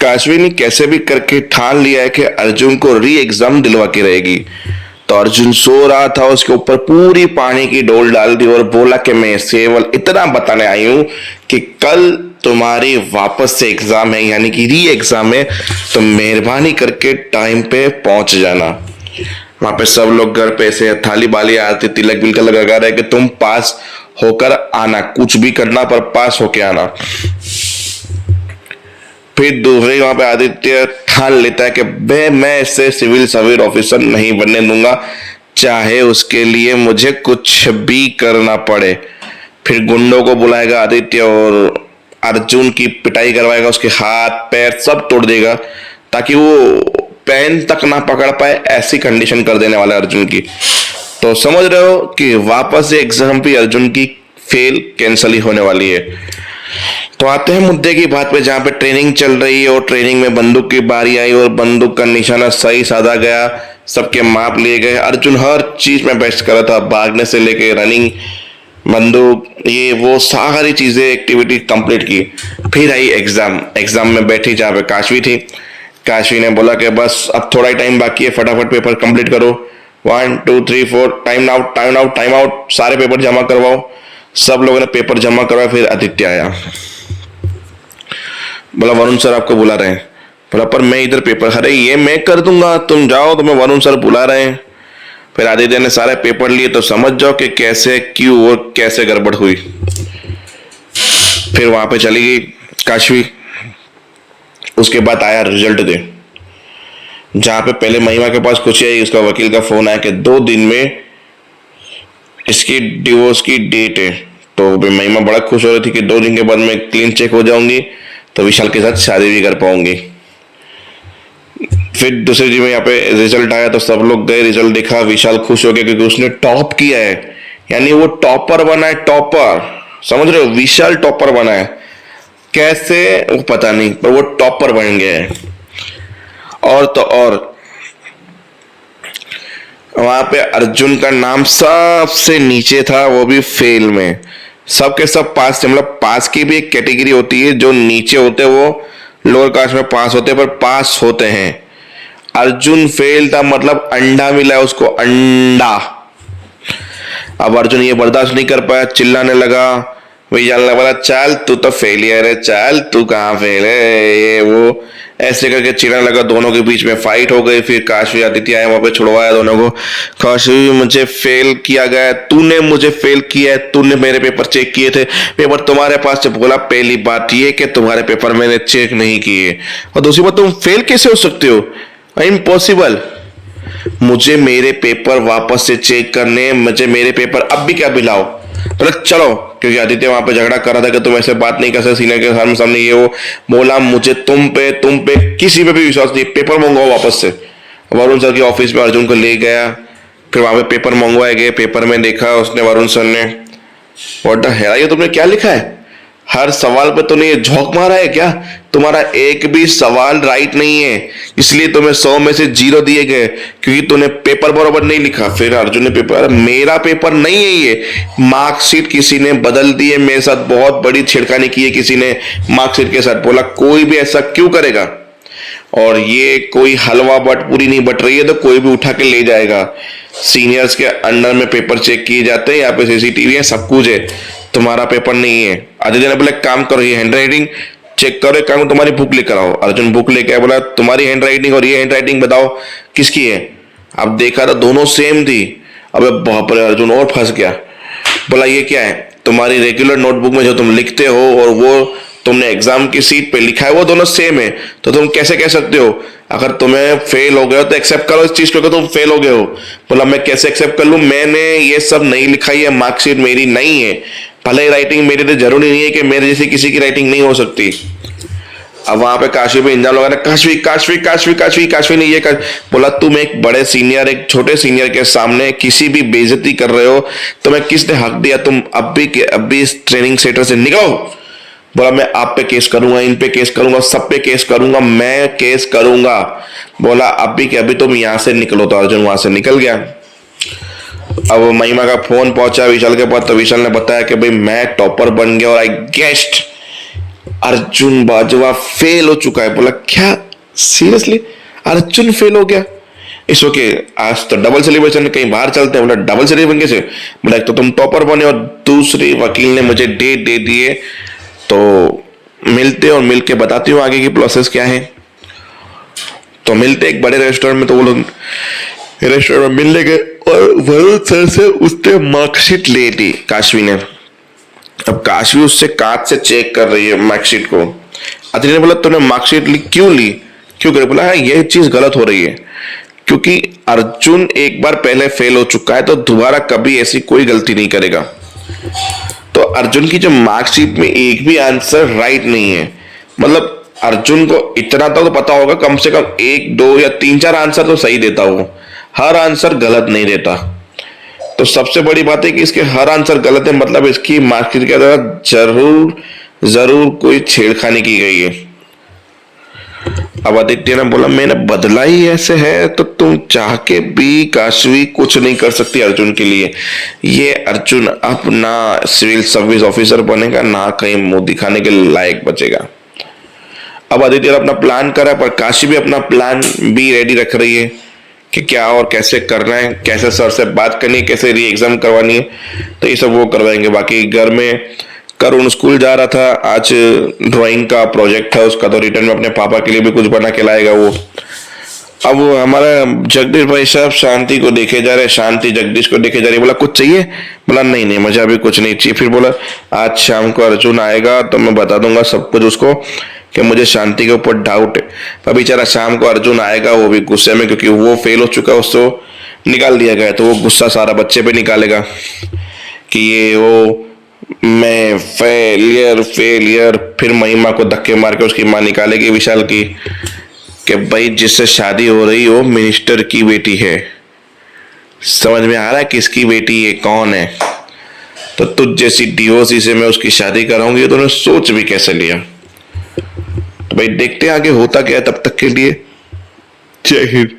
काशवी ने कैसे भी करके ठान लिया है कि अर्जुन को री एग्जाम दिलवा के रहेगी। तो अर्जुन सो रहा था, उसके ऊपर पूरी पानी की डोल डाल दी और बोला कि मैं केवल इतना बताने आई हूं कि कल तुम्हारी वापस से एग्जाम है, यानी कि री एग्जाम है, तो मेहरबानी करके टाइम पे पहुंच जाना। वहां पे सब लोग घर पे से थाली बाली आते, तिलक बिलक लगा रहे कि तुम पास होकर आना, कुछ भी करना पर पास होके आना। फिर दूसरे वहां पे आदित्य ठान लेता है कि मैं इससे सिविल सर्विस ऑफिसर नहीं बनने दूंगा, चाहे उसके लिए मुझे कुछ भी करना पड़े। फिर गुंडों को बुलाएगा आदित्य और अर्जुन की पिटाई करवाएगा, उसके हाथ पैर सब तोड़ देगा ताकि वो पेन तक ना पकड़ पाए, ऐसी कंडीशन कर देने वाला है अर्जुन की। तो समझ रहे हो कि वापस से एग्जाम पे अर्जुन की फेल कैंसिल ही होने वाली है। तो आते हैं मुद्दे की बात पे, जहां पे ट्रेनिंग चल रही है और ट्रेनिंग में बंदूक की बारी आई और बंदूक का निशाना सही साधा गया, सबके माप लिए गए। अर्जुन हर चीज में बेस्ट कर रहा था, भागने से लेके रनिंग, बंदूक, ये वो सारी चीजें एक्टिविटी कंप्लीट की। फिर आई एग्जाम। एग्जाम में बैठी जहाँ पे काशवी थी। काशवी ने बोला कि बस अब थोड़ा ही टाइम बाकी है, फटाफट पेपर कंप्लीट करो। 1 2 3 4 time out, time out, time out, सारे पेपर जमा करवाओ। सब लोगों ने पेपर जमा करवाया। फिर आदित्य आया, बोला वरुण सर आपको बुला रहे हैं। बोला पर मैं इधर पेपर, अरे ये मैं कर दूंगा, तुम जाओ, तुम्हें वरुण सर बुला रहे हैं। फिर आदित्य ने सारे पेपर लिए, तो समझ जाओ कि कैसे, क्यों और कैसे गड़बड़ हुई। फिर वहां पे चली गई काशवी। उसके बाद आया रिजल्ट दे, जहां पे पहले महिमा के पास कुछ आई, उसका वकील का फोन आया कि 2 दिन में इसकी डिवोर्स की डेट है। तो महिमा बड़ा खुश हो रही थी कि 2 दिन के बाद मैं क्लीन चेक हो जाऊंगी, तो विशाल के साथ शादी भी कर पाऊंगी। फिर दूसरे दिन में यहाँ पे रिजल्ट आया, तो सब लोग गए, रिजल्ट देखा, विशाल खुश हो गया क्योंकि उसने टॉप किया है, यानी वो टॉपर बना है, टॉपर। समझ रहे हो, विशाल टॉपर बना है। कैसे वो पता नहीं, पर वो टॉपर बन गया है। और तो और वहां पे अर्जुन का नाम सबसे नीचे था, वो भी फेल में। सबके सब पास थे, मतलब पास की भी एक कैटेगरी होती है, जो नीचे होते हैं वो लोअर कास्ट में पास होते हैं, पर पास होते हैं। अर्जुन फेल था, मतलब अंडा मिला है उसको, अंडा। अब अर्जुन ये बर्दाश्त नहीं कर पाया, चिल्लाने लगा। वही जानने वाला, चल तू तो फेलियर है, चल तू कहाँ फेल है, ये वो ऐसे करके चिल्लाने लगा। दोनों के बीच में फाइट हो गई। फिर काशवी आदित्य आए, वहां पे छुड़वाया दोनों को। काशवी, मुझे फेल किया गया है, तूने मुझे फेल किया है, तूने मेरे पेपर चेक किए थे, पेपर तुम्हारे पास से। बोला पहली बात ये कि तुम्हारे पेपर मैंने चेक नहीं किए, और दूसरी बात तुम फेल कैसे हो सकते हो, इम्पॉसिबल। मुझे मेरे पेपर वापस से चेक करने, मुझे मेरे पेपर अब भी क्या बिलाओ। बोला चलो, क्योंकि आदित्य वहां पे झगड़ा कर रहा था कि तुम ऐसे बात नहीं कर सकते सीनियर के सामने, ये वो। बोला मुझे तुम पे किसी पे भी विश्वास नहीं, पेपर मंगवाओ वापस से। वरुण सर के ऑफिस में अर्जुन को ले गया। फिर वहां पे पेपर मंगवाए गए। पेपर में देखा उसने, वरुण सर ने, व्हाट द हेल, ये तुमने क्या लिखा है, हर सवाल पे तूने ये झोंक मारा है क्या, तुम्हारा एक भी सवाल राइट नहीं है, इसलिए तुम्हें 100 में से 0 दिए गए, क्योंकि तूने पेपर बराबर नहीं लिखा। फिर अर्जुन ने पेपर, मेरा पेपर नहीं है ये, मार्कशीट किसी ने बदल दी है, मेरे साथ बहुत बड़ी छेड़खानी की है किसी ने मार्कशीट के साथ। बोला कोई भी ऐसा क्यों करेगा, और ये कोई हलवा बट पूरी नहीं बट रही है तो कोई भी उठा के ले जाएगा। सीनियर्स के अंडर में पेपर चेक किए जाते हैं, यहाँ पे सीसीटीवी है, सब कुछ है, तुम्हारा पेपर नहीं है। आदित्य ने बोला काम करो, ये हैंड राइटिंग चेक करो, एक काम, तुम्हारी बुक लेकर आओ। अर्जुन बुक लेके आया, बोला तुम्हारी हैंड राइटिंग और ये हैंड राइटिंग बताओ किसकी है। अब देखा तो दोनों सेम थी। अबे बाप रे, अर्जुन और फंस गया। बोला ये क्या है, तुम्हारी रेगुलर नोटबुक में जो तुम लिखते हो और वो तुमने एग्जाम की सीट पे लिखा है, वो दोनों सेम है, तो तुम कैसे कह सकते हो, अगर तुम्हें फेल हो गए हो तो एक्सेप्ट करो इस चीज को कि तुम फेल हो गए हो। बोला मैं कैसे एक्सेप्ट कर लूं, मैंने ये सब नहीं लिखा, ये मार्कशीट मेरी नहीं है, भले राइटिंग मेरी, तो जरूरी नहीं है कि मेरे जैसी किसी की राइटिंग नहीं हो सकती। अब वहां पे काशवी पे इंजाम लगा, काशवी काशवी काशवी काशवी काशवी ने ये कर। बोला तुम एक बड़े सीनियर एक छोटे सीनियर के सामने किसी भी बेइज्जती कर रहे हो, तुम्हें किसने हक दिया, तुम अब भी इस ट्रेनिंग सेंटर से निकलो। बोला मैं आप पे केस करूंगा, इन पे केस करूंगा, सब पे केस करूंगा, मैं केस करूंगा। बोला अभी के अभी तुम यहां से निकलो। तो अर्जुन वहां से निकल गया। अब महिमा का फोन पहुंचा विशाल के पास, तो विशाल ने बताया कि भाई मैं टॉपर बन गया और आई गेस्ट अर्जुन बाजवा फेल हो चुका है। बोला क्या, सीरियसली अर्जुन फेल हो गया? इस ओके, आज तो डबल सेलिब्रेशन, कहीं बाहर चलते हैं। बोला डबल सेलिब्रेशन कैसे? बोला एक तो तुम टॉपर बने और दूसरी वकील ने मुझे डेट दे दिए, तो मिलते और मिल के बताती हूँ आगे की प्रोसेस क्या है। तो मिलते एक बड़े रेस्टोरेंट में, तो वो लोग रेस्टोरेंट में मिलने गए और वरुण सर से उसने मार्कशीट ले ली काशवी ने। अब काशवी उससे कांच से चेक कर रही है मार्कशीट को। अतरी ने बोला तूने मार्कशीट ली, क्यों ली, क्यों करे? बोला हाँ ये चीज गलत हो रही है, क्योंकि अर्जुन एक बार पहले फेल हो चुका है तो दोबारा कभी ऐसी कोई गलती नहीं करेगा। तो अर्जुन की जो मार्कशीट में एक भी आंसर राइट नहीं है। मतलब अर्जुन को इतना तो पता होगा, कम से कम 1, 2 या 3, 4 आंसर तो सही देता हो, हर आंसर गलत नहीं देता। तो सबसे बड़ी बात है कि इसके हर आंसर गलत है, मतलब इसकी मार्कशीट के द्वारा जरूर जरूर कोई छेड़खानी की गई है। अब आदित्य ने बोला मैंने बदला ही ऐसे है तो तुम चाह के भी काशवी कुछ नहीं कर सकती अर्जुन के लिए। ये अर्जुन अब ना सिविल सर्विस ऑफिसर बनेगा, ना कहीं मुंह दिखाने के लायक बचेगा। अब आदित्य ने अपना प्लान करा, पर काशी भी अपना प्लान भी रेडी रख रही है कि क्या और कैसे करना है, कैसे सर से बात करनी है, कैसे री एग्जाम करवानी है। तो ये सब वो करवाएंगे। बाकी घर में करुण स्कूल जा रहा था, आज ड्राइंग का प्रोजेक्ट था उसका, तो रिटर्न में अपने पापा के लिए भी कुछ बना के लाएगा वो। अब हमारा जगदीश भाई साहब शांति को देखे जा रहे, शांति जगदीश को देखे जा रही। बोला कुछ चाहिए? बोला नहीं नहीं मुझे अभी कुछ नहीं चाहिए। फिर बोला आज शाम को अर्जुन आएगा तो मैं बता दूंगा सब कुछ उसको कि मुझे शांति के ऊपर डाउट है। पर बेचारा शाम को अर्जुन आएगा, वो भी गुस्से में, क्योंकि वो फेल हो चुका है, उसको निकाल दिया गया, तो वो गुस्सा सारा बच्चे पे निकालेगा कि ये वो मैं फेलियर फेलियर। फिर महिमा को धक्के मार के उसकी माँ निकालेगी विशाल की कि भाई जिससे शादी हो रही हो मिनिस्टर की बेटी है। समझ में आ रहा है किसकी बेटी है, कौन है? तो तुझ जैसी डिवोर्सी से मैं उसकी शादी कराऊंगी, तो उन्हें सोच भी कैसे लिया। तो भाई देखते हैं आगे होता क्या है। तब तक के लिए जय हिंद।